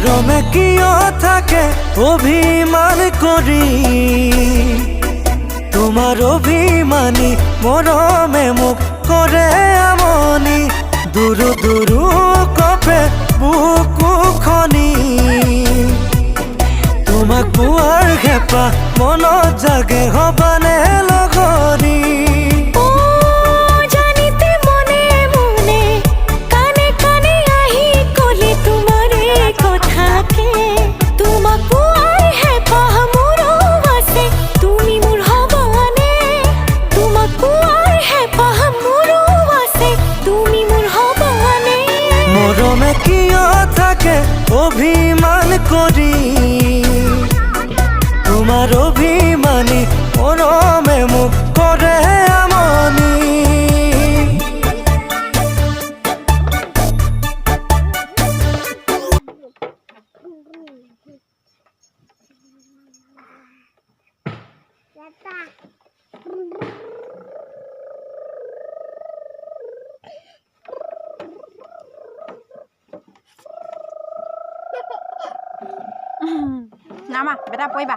মরমে কিয় থাকে অভিমান করি তোমার অভিমানী মরমে মুখ করে আমনি দুরু দুরু কপে বুকু খনি তোমাক পুয়ার হেপা মনত জাগে হবানে লগৰী মরমে কিয় থাকে অভিমান করি তোমার অভিমানী মরমে মুখ করে আমনি Nama, beda poi ba.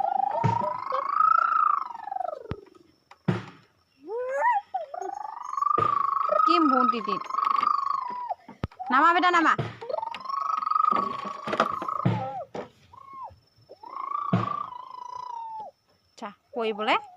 Kim bun titit. Nama beda nama. Cha, poi boleh?